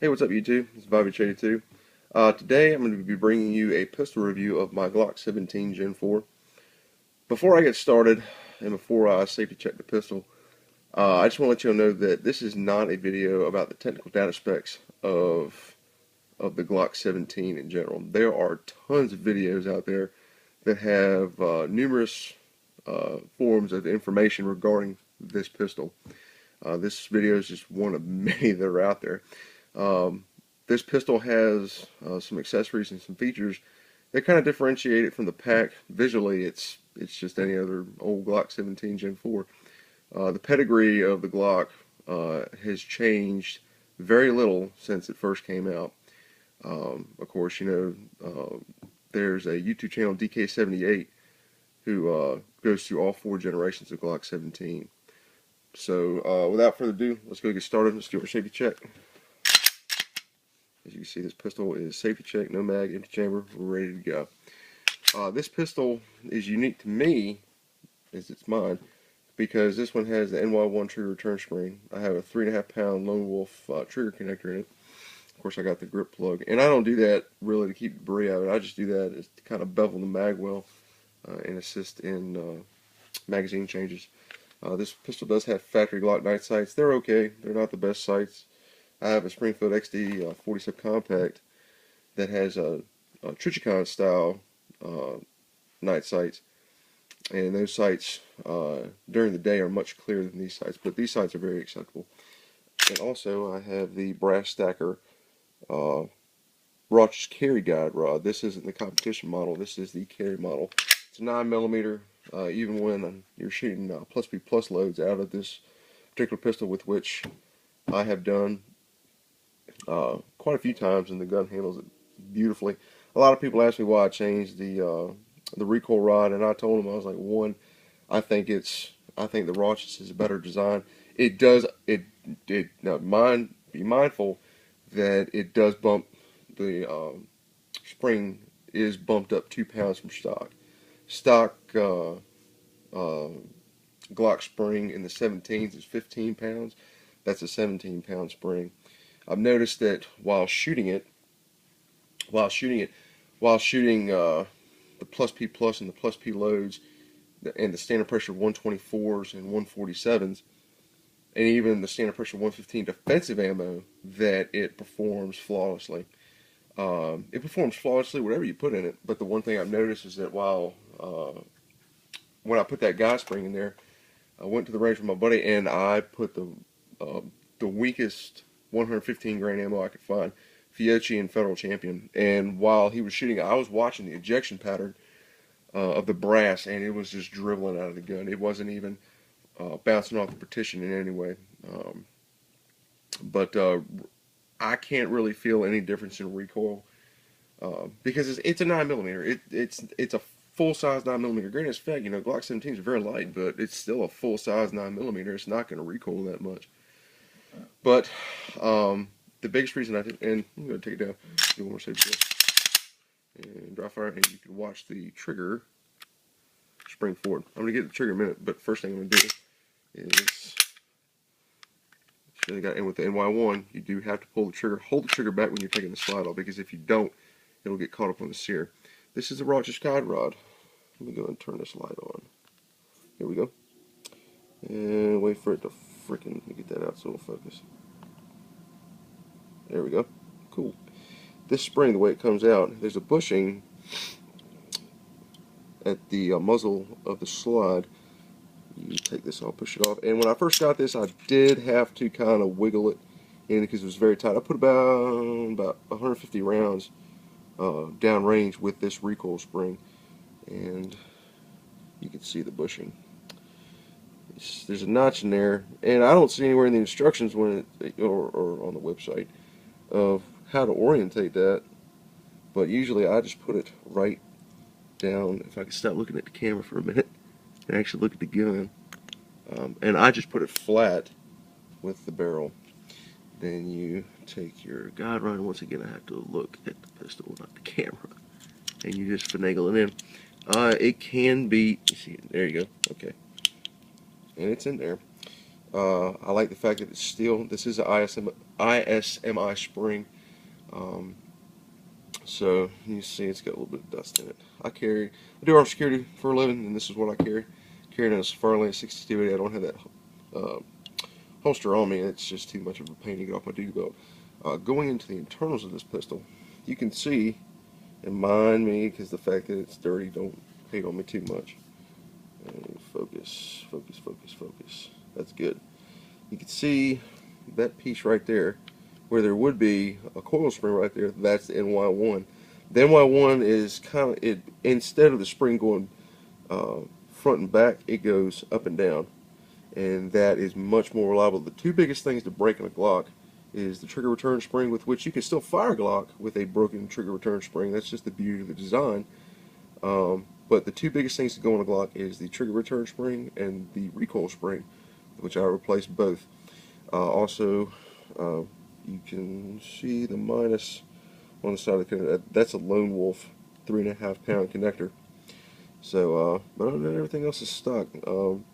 Hey, what's up YouTube? It's Rachis. Today I'm going to be bringing you a pistol review of my Glock 17 Gen 4. Before I get started and before I safety check the pistol, I just want to let you know that this is not a video about the technical data specs of the Glock 17 in general. There are tons of videos out there that have numerous forms of information regarding this pistol. This video is just one of many that are out there. This pistol has some accessories and some features that kind of differentiate it from the pack. Visually, it's just any other old Glock 17 Gen 4. The pedigree of the Glock has changed very little since it first came out. Of course, you know, there's a YouTube channel, DK78, who goes through all 4 generations of Glock 17. So, without further ado, let's go get started. Let's do our safety check. As you can see, this pistol is safety check, no mag, empty chamber, we're ready to go. This pistol is unique to me, as it's mine, because this one has the NY1 trigger return spring. I have a 3.5 pound Lone Wolf trigger connector in it. Of course, I got the grip plug, and I don't do that really to keep debris out of it. I just do that to kind of bevel the mag well and assist in magazine changes. This pistol does have factory Glock night sights. They're okay. They're not the best sights. I have a Springfield XD 40 subcompact that has a Trichicon style night sights, and those sights during the day are much clearer than these sights, but these sights are very acceptable. And also I have the brass stacker Rachis carry guide rod. This isn't the competition model, this is the carry model. It's a 9mm, even when you're shooting +P+ loads out of this particular pistol, with which I have done quite a few times, and the gun handles it beautifully. A lot of people ask me why I changed the recoil rod, and I told them, I was like, one, I think the Rachis is a better design. It does now be mindful that it does bump the spring is bumped up 2 pounds from stock. Stock Glock spring in the 17s is 15 pounds. That's a 17-pound spring. I've noticed that while shooting the +P+ and the +P loads, and the standard pressure 124s and 147s, and even the standard pressure 115 defensive ammo, that it performs flawlessly. It performs flawlessly whatever you put in it, but the one thing I've noticed is that when I put that guide spring in there, I went to the range with my buddy and I put the weakest 115 grain ammo I could find, Fiocchi and Federal Champion, and while he was shooting, I was watching the ejection pattern of the brass, and it was just dribbling out of the gun. It wasn't even bouncing off the partition in any way. But I can't really feel any difference in recoil because it's a 9mm. It's a full-size 9mm. Granted, it's fat. You know, Glock 17s are very light, but it's still a full-size 9mm. It's not going to recoil that much. But the biggest reason I did, and I'm going to take it down, do one more safety and dry fire, and you can watch the trigger spring forward. I'm going to get the trigger in a minute, but first thing I'm going to do is show you guys, and with the NY1, you do have to pull the trigger, hold the trigger back when you're taking the slide off, because if you don't, it'll get caught up on the sear. This is the Rachis guide rod. Let me go and turn this light on. Here we go. And wait for it to freaking get that out so it'll focus. There we go. Cool. This spring, the way it comes out, there's a bushing at the muzzle of the slide. You take this off, push it off. And when I first got this, I did have to kind of wiggle it in because it was very tight. I put about 150 rounds downrange with this recoil spring, and you can see the bushing. There's a notch in there, and I don't see anywhere in the instructions when or on the website of how to orientate that, but usually I just put it right down. If I could stop looking at the camera for a minute and actually look at the gun, and I just put it flat with the barrel. Then you take your guide rod, and once again I have to look at the pistol, not the camera, and you just finagle it in. It can be, you see, there you go, okay, and it's in there. I like the fact that it's steel. This is an ISMI spring. Um, so you see it's got a little bit of dust in it. I do armed security for a living, and this is what I carry. Carrying a Farland 6280. I don't have that holster on me. It's just too much of a pain to get off my duty belt. Going into the internals of this pistol, you can see, and mind me, because the fact that it's dirty, don't hate on me too much. And focus, focus, focus, focus. That's good. You can see that piece right there, where there would be a coil spring right there. That's the NY1. The NY1 is kind of it. Instead of the spring going front and back, it goes up and down, and that is much more reliable. The two biggest things to break in a Glock is the trigger return spring, with which you can still fire a Glock with a broken trigger return spring. That's just the beauty of the design. But the two biggest things to go on a Glock is the trigger return spring and the recoil spring, which I replaced both. Also, you can see the minus on the side of the connector. That's a Lone Wolf 3.5 pound connector. So, but other than everything else is stock.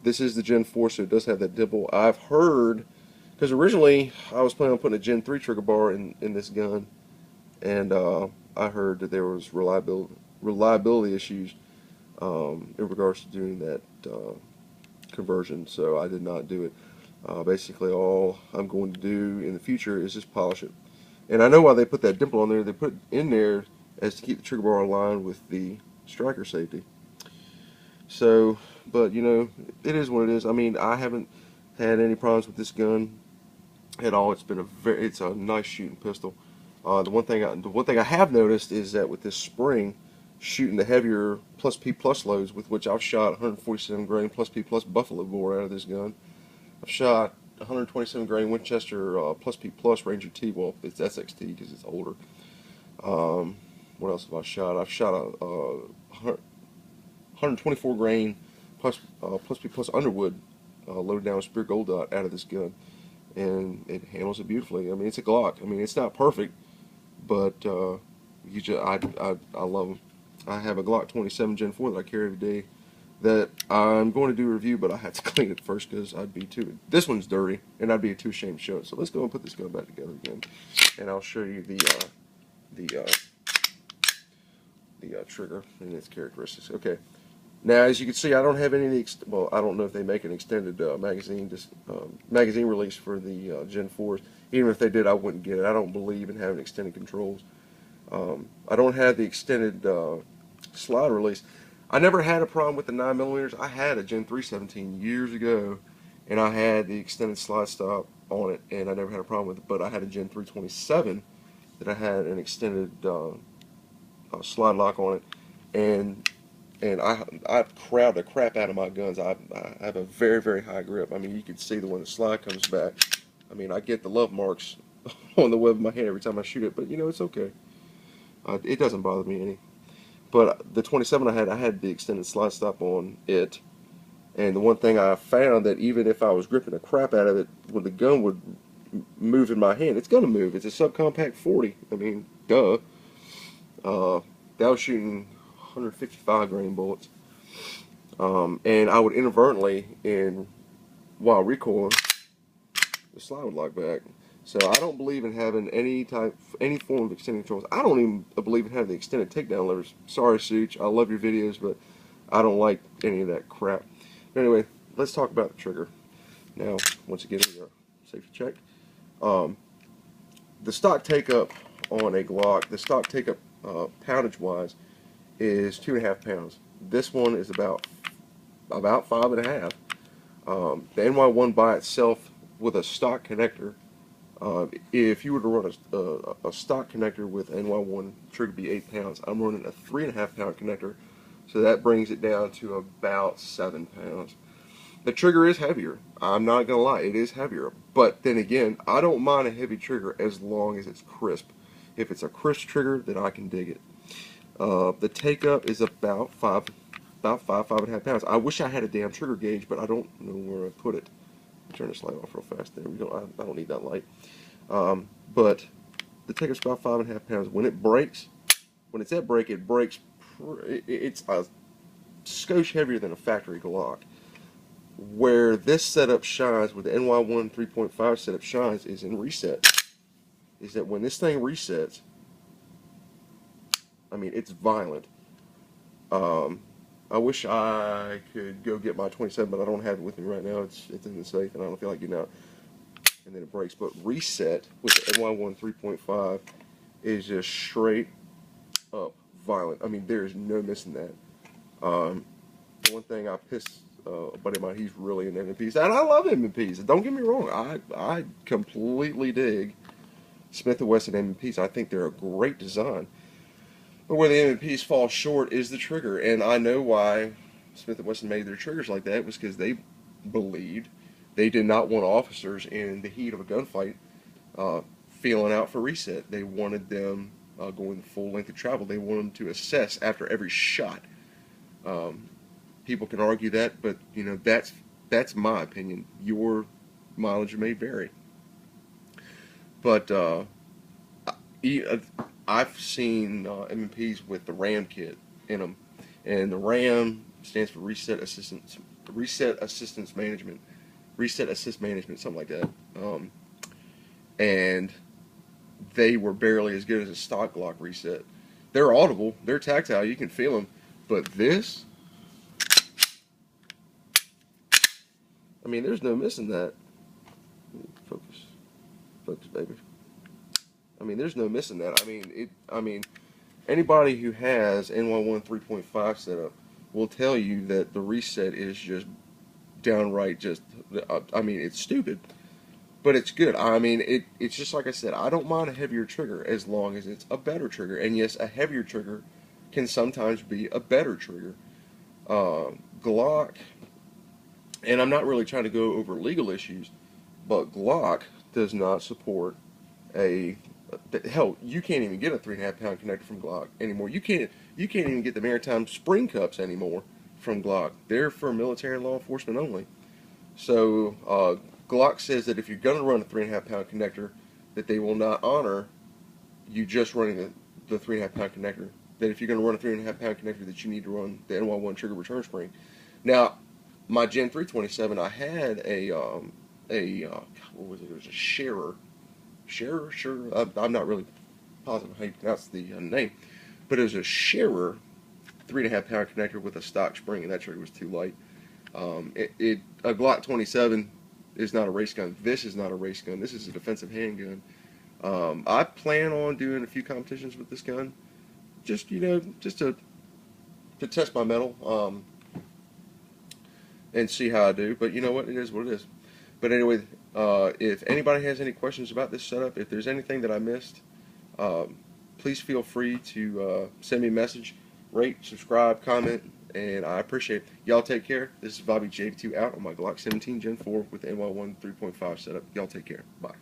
This is the Gen 4, so it does have that dimple. I've heard, because originally I was planning on putting a Gen 3 trigger bar in this gun, and I heard that there was reliability issues in regards to doing that conversion, so I did not do it. Basically, all I'm going to do in the future is just polish it. And I know why they put that dimple on there. They put it in there as to keep the trigger bar aligned with the striker safety. So, but you know, it is what it is. I mean, I haven't had any problems with this gun at all. It's a nice shooting pistol. The one thing I have noticed is that with this spring, shooting the heavier plus P plus loads, with which I've shot 147 grain plus P plus buffalo bore out of this gun. I've shot 127 grain Winchester plus P plus Ranger T. Well, it's SXT because it's older. What else have I shot? I've shot a 124 grain plus P plus Underwood loaded down with Spear Gold Dot out of this gun, and it handles it beautifully. I mean, it's a Glock. I mean, it's not perfect, but I love them. I have a Glock 27 Gen 4 that I carry every day that I'm going to do a review, but I have to clean it first because this one's dirty, and I'd be too ashamed to show it. So let's go and put this gun back together again, and I'll show you the trigger and its characteristics. Okay. Now, as you can see, I don't have any of the well, I don't know if they make an extended magazine release for the Gen 4s. Even if they did, I wouldn't get it. I don't believe in having extended controls. I don't have the extended slide release. I never had a problem with the 9mm. I had a Gen 317 years ago, and I had the extended slide stop on it, and I never had a problem with it. But I had a Gen 327 that I had an extended slide lock on it, and I crowd the crap out of my guns. I have a very, very high grip. I mean, you can see when the slide comes back. I mean, I get the love marks on the web of my hand every time I shoot it, but you know, it's okay. It doesn't bother me any. But the 27 I had the extended slide stop on it, and the one thing I found that even if I was gripping the crap out of it, when the gun would move in my hand, it's going to move. It's a subcompact 40. I mean, duh. That was shooting 155 grain bullets, and I would inadvertently, while recoiling, the slide would lock back. So I don't believe in having any form of extended controls. I don't even believe in having the extended takedown levers. Sorry, Such, I love your videos, but I don't like any of that crap. But anyway, let's talk about the trigger. Now, once again, we are safety check. The stock take-up on a Glock, the stock take-up poundage-wise, is 2.5 pounds. This one is about 5.5. The NY1 by itself with a stock connector, if you were to run a stock connector with NY1, trigger would be 8 pounds. I'm running a 3.5 pound connector, so that brings it down to about 7 pounds. The trigger is heavier. I'm not gonna lie, it is heavier. But then again, I don't mind a heavy trigger as long as it's crisp. If it's a crisp trigger, then I can dig it. The take up is about 5.5 pounds. I wish I had a damn trigger gauge, but I don't know where I put it. Turn this light off real fast. There we go. I don't need that light. But the take up's about 5.5 pounds. When it breaks, when it's at break, it breaks. It's a skosh heavier than a factory Glock. Where this setup shines, where the NY1 3.5 setup shines, is in reset. Is that when this thing resets, I mean, it's violent. I wish I could go get my 27, but I don't have it with me right now. It's in the safe, and I don't feel like getting out. And then it breaks. But reset with the NY1 3.5 is just straight up violent. I mean, there is no missing that. The one thing I pissed a buddy of mine, he's really into MPs, and I love MPs. Don't get me wrong, I completely dig Smith & Wesson MPs. I think they're a great design. But where the MPs fall short is the trigger, and I know why Smith & Wesson made their triggers like that was because they believed they did not want officers in the heat of a gunfight feeling out for reset. They wanted them going the full length of travel. They wanted them to assess after every shot. People can argue that, but you know that's my opinion. Your mileage may vary. But I've seen MPs with the RAM kit in them, and the RAM stands for Reset Assist Management, something like that. And they were barely as good as a stock Glock reset. They're audible, they're tactile, you can feel them, but this, I mean, there's no missing that. Focus, baby. I mean, there's no missing that. I mean, anybody who has NY1 3.5 setup will tell you that the reset is just downright just, I mean, it's stupid, but it's good. I mean, it's just like I said, I don't mind a heavier trigger as long as it's a better trigger. And yes, a heavier trigger can sometimes be a better trigger. Glock, and I'm not really trying to go over legal issues, but Glock does not support hell, you can't even get a 3.5 pound connector from Glock anymore. You can't even get the maritime spring cups anymore from Glock. They're for military and law enforcement only. So Glock says that if you're going to run a 3.5 pound connector, that they will not honor you just running the 3.5 pound connector. That if you're going to run a 3.5 pound connector, that you need to run the NY1 trigger return spring. Now, my Gen4 27, I had what was it? It was a sharer. Sure. I'm not really positive how you pronounce the name, but it was a sharer 3.5 pound connector with a stock spring, and that trigger was too light. A Glock 27 is not a race gun. This is not a race gun. This is a defensive handgun. I plan on doing a few competitions with this gun, just to test my mettle and see how I do. But you know what? It is what it is. But anyway, if anybody has any questions about this setup, if there's anything that I missed, please feel free to send me a message, rate, subscribe, comment, and I appreciate it. Y'all take care. This is Bobby J2 out on my Glock 17 Gen 4 with the NY1 3.5 setup. Y'all take care. Bye.